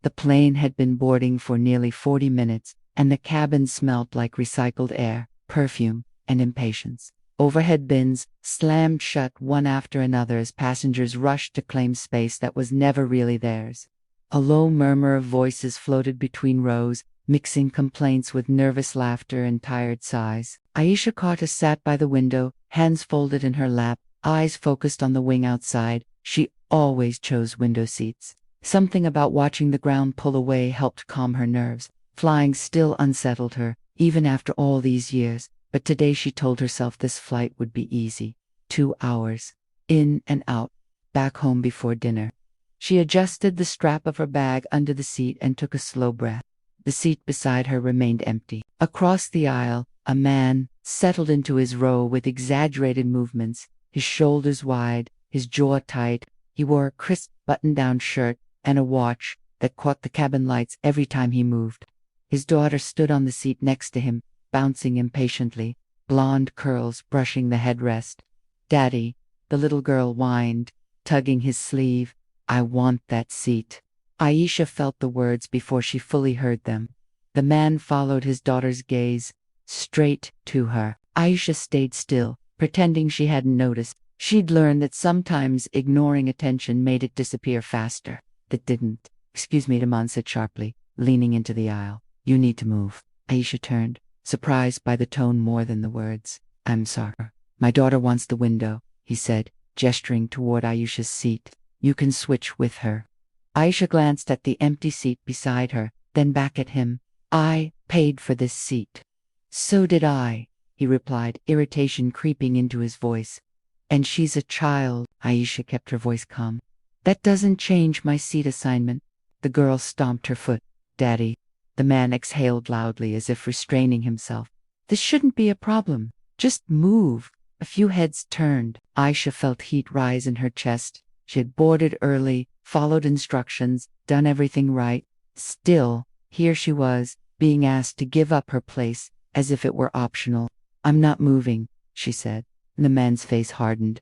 The plane had been boarding for nearly 40 minutes, and the cabin smelled like recycled air, perfume, and impatience. Overhead bins slammed shut one after another as passengers rushed to claim space that was never really theirs. A low murmur of voices floated between rows, mixing complaints with nervous laughter and tired sighs. Aisha Carter sat by the window, hands folded in her lap, eyes focused on the wing outside. She always chose window seats. Something about watching the ground pull away helped calm her nerves. Flying still unsettled her, even after all these years, but today she told herself this flight would be easy. 2 hours, in and out, back home before dinner. She adjusted the strap of her bag under the seat and took a slow breath. The seat beside her remained empty. Across the aisle, a man settled into his row with exaggerated movements, his shoulders wide, his jaw tight. He wore a crisp button-down shirt and a watch that caught the cabin lights every time he moved. His daughter stood on the seat next to him, bouncing impatiently, blonde curls brushing the headrest. "Daddy," the little girl whined, tugging his sleeve, "I want that seat." Aisha felt the words before she fully heard them. The man followed his daughter's gaze, straight to her. Aisha stayed still, pretending she hadn't noticed. She'd learned that sometimes ignoring attention made it disappear faster. That didn't. "Excuse me," Daman said sharply, leaning into the aisle. "You need to move." Aisha turned, surprised by the tone more than the words. "I'm sorry. My daughter wants the window," he said, gesturing toward Aisha's seat. "You can switch with her." Aisha glanced at the empty seat beside her, then back at him. "I paid for this seat." "So did I," he replied, irritation creeping into his voice. "And she's a child." Aisha kept her voice calm. "That doesn't change my seat assignment." The girl stomped her foot. "Daddy." The man exhaled loudly as if restraining himself. "This shouldn't be a problem. Just move." A few heads turned. Aisha felt heat rise in her chest. She had boarded early, followed instructions, done everything right. Still, here she was, being asked to give up her place, as if it were optional. "I'm not moving," she said. The man's face hardened.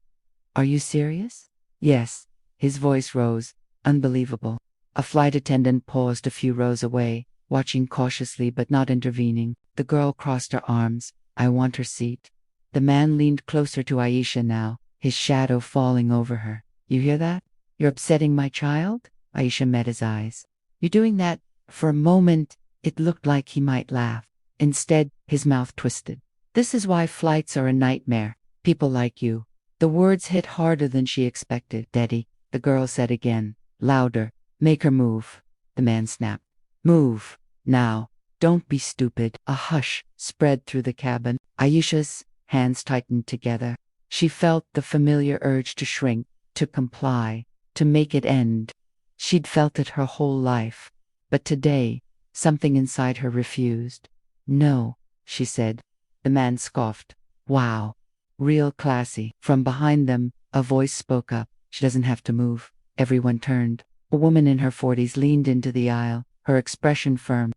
"Are you serious?" "Yes." His voice rose. Unbelievable. A flight attendant paused a few rows away, watching cautiously but not intervening. The girl crossed her arms. "I want her seat." The man leaned closer to Aisha now, his shadow falling over her. "You hear that? You're upsetting my child?" Aisha met his eyes. "You're doing that?" For a moment, it looked like he might laugh. Instead, his mouth twisted. "This is why flights are a nightmare. People like you." The words hit harder than she expected. "Daddy," the girl said again, louder. "Make her move." The man snapped. "Move. Now. Don't be stupid." A hush spread through the cabin. Aisha's hands tightened together. She felt the familiar urge to shrink, to comply, to make it end. She'd felt it her whole life. But today, something inside her refused. "No," she said. The man scoffed. "Wow. Real classy." From behind them, a voice spoke up. "She doesn't have to move." Everyone turned. A woman in her 40s leaned into the aisle, her expression firm.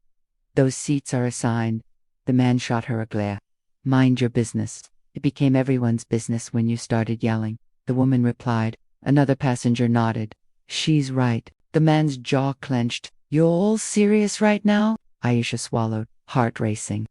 "Those seats are assigned." The man shot her a glare. "Mind your business." It became everyone's business when you started yelling. The woman replied. Another passenger nodded. "She's right." The man's jaw clenched. "You're all serious right now?" Aisha swallowed, heart racing.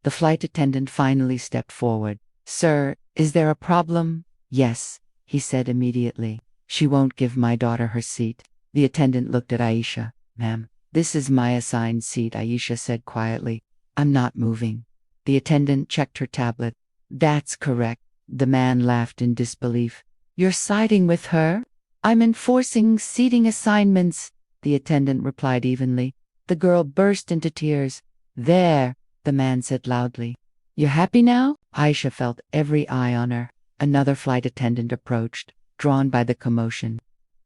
The flight attendant finally stepped forward. "Sir, is there a problem?" "Yes," he said immediately. "She won't give my daughter her seat." The attendant looked at Aisha. "Ma'am, this is my assigned seat," Aisha said quietly. "I'm not moving." The attendant checked her tablet. "That's correct." The man laughed in disbelief. "You're siding with her?" "I'm enforcing seating assignments," the attendant replied evenly. The girl burst into tears. "There," the man said loudly. "You're happy now?" Aisha felt every eye on her. Another flight attendant approached, drawn by the commotion.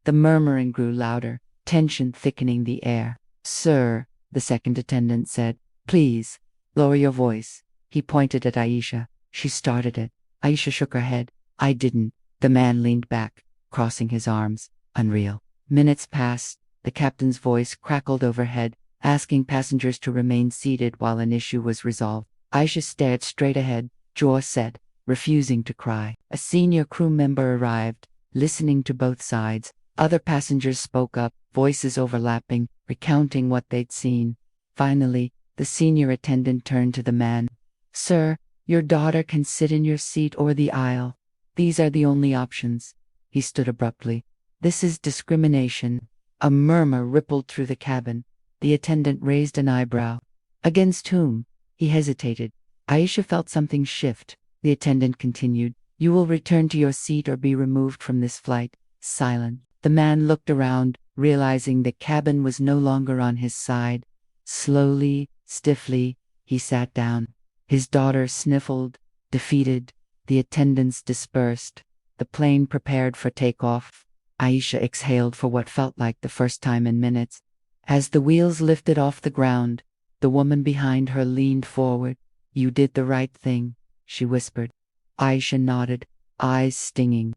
The murmuring grew louder, tension thickening the air. "Sir," the second attendant said, "please, lower your voice." He pointed at Aisha. "She started it." Aisha shook her head. "I didn't." The man leaned back, crossing his arms. Unreal. Minutes passed. The captain's voice crackled overhead, asking passengers to remain seated while an issue was resolved. Aisha stared straight ahead, jaw set, refusing to cry. A senior crew member arrived, listening to both sides. Other passengers spoke up, voices overlapping. recounting what they'd seen. Finally, the senior attendant turned to the man. "Sir, your daughter can sit in your seat or the aisle. These are the only options." He stood abruptly. "This is discrimination." A murmur rippled through the cabin. The attendant raised an eyebrow. "Against whom?" He hesitated. Aisha felt something shift. The attendant continued, "You will return to your seat or be removed from this flight." Silent. The man looked around, realizing the cabin was no longer on his side. Slowly, stiffly, he sat down. His daughter sniffled, defeated. The attendants dispersed. The plane prepared for takeoff. Aisha exhaled for what felt like the first time in minutes. As the wheels lifted off the ground, the woman behind her leaned forward. "You did the right thing," she whispered. Aisha nodded, eyes stinging.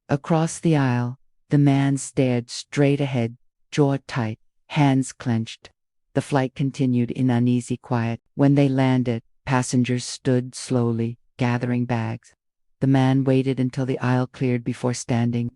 Across the aisle, the man stared straight ahead, jaw tight, hands clenched. The flight continued in uneasy quiet. When they landed, passengers stood slowly, gathering bags. The man waited until the aisle cleared before standing.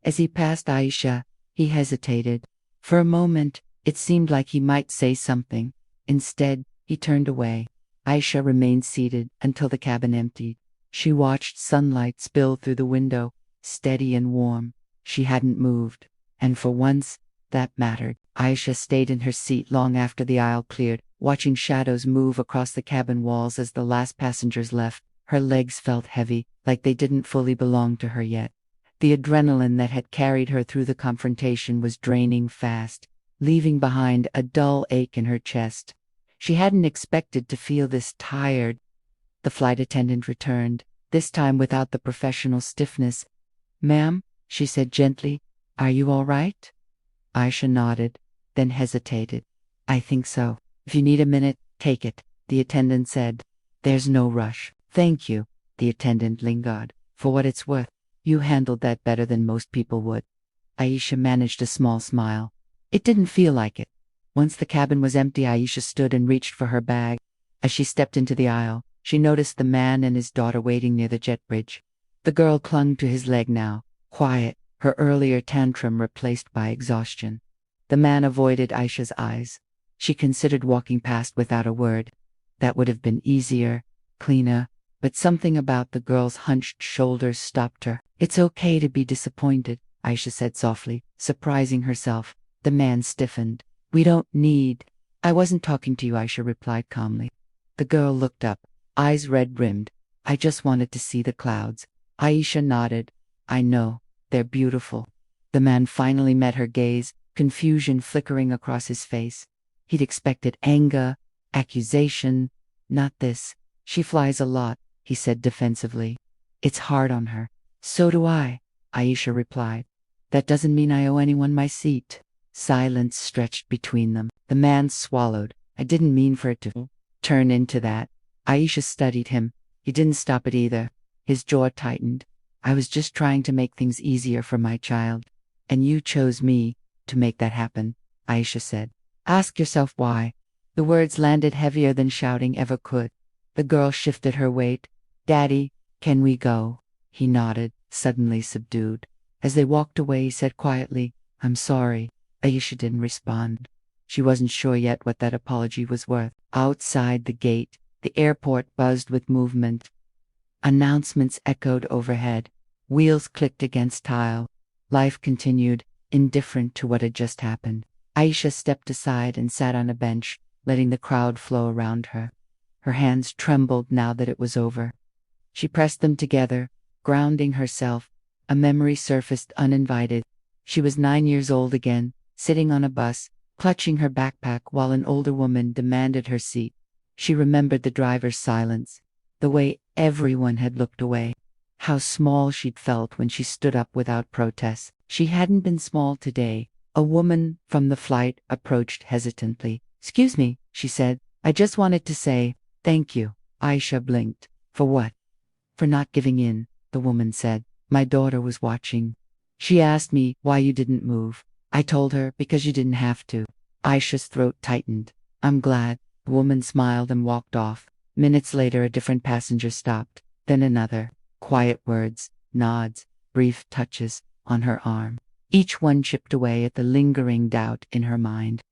As he passed Aisha, he hesitated. For a moment, it seemed like he might say something. Instead, he turned away. Aisha remained seated until the cabin emptied. She watched sunlight spill through the window, steady and warm. She hadn't moved, and for once, that mattered. Aisha stayed in her seat long after the aisle cleared, watching shadows move across the cabin walls as the last passengers left. Her legs felt heavy, like they didn't fully belong to her yet. The adrenaline that had carried her through the confrontation was draining fast, leaving behind a dull ache in her chest. She hadn't expected to feel this tired. The flight attendant returned, this time without the professional stiffness. "Ma'am," she said gently, "are you all right?" Aisha nodded, then hesitated. "I think so. If you need a minute, take it," the attendant said. "There's no rush." "Thank you," the attendant lingered. "For what it's worth, you handled that better than most people would." Aisha managed a small smile. It didn't feel like it. Once the cabin was empty, Aisha stood and reached for her bag. As she stepped into the aisle, she noticed the man and his daughter waiting near the jet bridge. The girl clung to his leg now, quiet, her earlier tantrum replaced by exhaustion. The man avoided Aisha's eyes. She considered walking past without a word. That would have been easier, cleaner, but something about the girl's hunched shoulders stopped her. "It's okay to be disappointed," Aisha said softly, surprising herself. The man stiffened. "We don't need—" "I wasn't talking to you," Aisha replied calmly. The girl looked up, eyes red-rimmed. "I just wanted to see the clouds." Aisha nodded. "I know. They're beautiful." The man finally met her gaze, confusion flickering across his face. He'd expected anger, accusation. Not this. "She flies a lot," he said defensively. "It's hard on her." "So do I," Aisha replied. "That doesn't mean I owe anyone my seat." Silence stretched between them. The man swallowed. "I didn't mean for it to turn into that." Aisha studied him. He didn't stop it either. His jaw tightened. "I was just trying to make things easier for my child. And you chose me to make that happen," Aisha said. "Ask yourself why." The words landed heavier than shouting ever could. The girl shifted her weight. "Daddy, can we go?" He nodded, suddenly subdued. As they walked away, he said quietly, "I'm sorry." Aisha didn't respond. She wasn't sure yet what that apology was worth. Outside the gate, the airport buzzed with movement. Announcements echoed overhead. Wheels clicked against tile. Life continued, indifferent to what had just happened. Aisha stepped aside and sat on a bench, letting the crowd flow around her. Her hands trembled now that it was over. She pressed them together, grounding herself. A memory surfaced uninvited. She was 9 years old again, sitting on a bus, clutching her backpack while an older woman demanded her seat. She remembered the driver's silence, the way everyone had looked away, how small she'd felt when she stood up without protest. She hadn't been small today. A woman from the flight approached hesitantly. "Excuse me," she said. "I just wanted to say thank you." Aisha blinked. "For what?" "For not giving in," the woman said. "My daughter was watching. She asked me why you didn't move. I told her because you didn't have to." Aisha's throat tightened. "I'm glad." The woman smiled and walked off. Minutes later, a different passenger stopped, then another. Quiet words, nods, brief touches on her arm. Each one chipped away at the lingering doubt in her mind.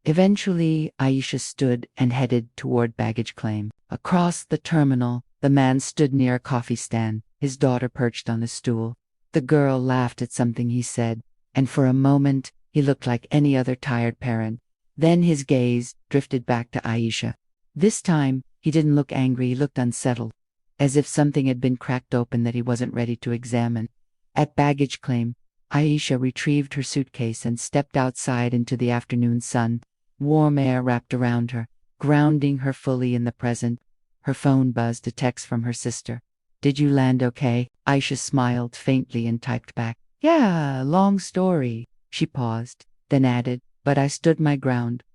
Eventually, Aisha stood and headed toward baggage claim. Across the terminal, the man stood near a coffee stand, his daughter perched on a stool. The girl laughed at something he said, and for a moment, he looked like any other tired parent. Then his gaze drifted back to Aisha. This time, he didn't look angry, he looked unsettled, as if something had been cracked open that he wasn't ready to examine. At baggage claim, Aisha retrieved her suitcase and stepped outside into the afternoon sun. Warm air wrapped around her, grounding her fully in the present. Her phone buzzed, a text from her sister. "Did you land okay?" Aisha smiled faintly and typed back, "Yeah, long story." She paused, then added, "But I stood my ground."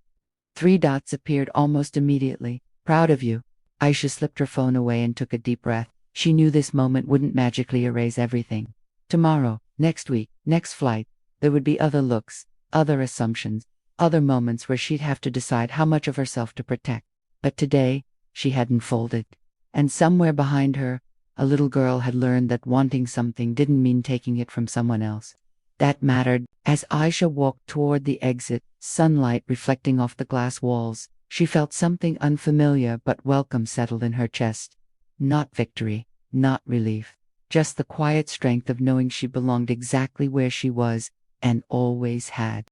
3 dots appeared almost immediately. "Proud of you." Aisha slipped her phone away and took a deep breath. She knew this moment wouldn't magically erase everything. Tomorrow, next week, next flight, there would be other looks, other assumptions, other moments where she'd have to decide how much of herself to protect. But today, she hadn't folded. And somewhere behind her, a little girl had learned that wanting something didn't mean taking it from someone else. That mattered. As Aisha walked toward the exit, sunlight reflecting off the glass walls, she felt something unfamiliar but welcome settled in her chest. Not victory, not relief, just the quiet strength of knowing she belonged exactly where she was and always had.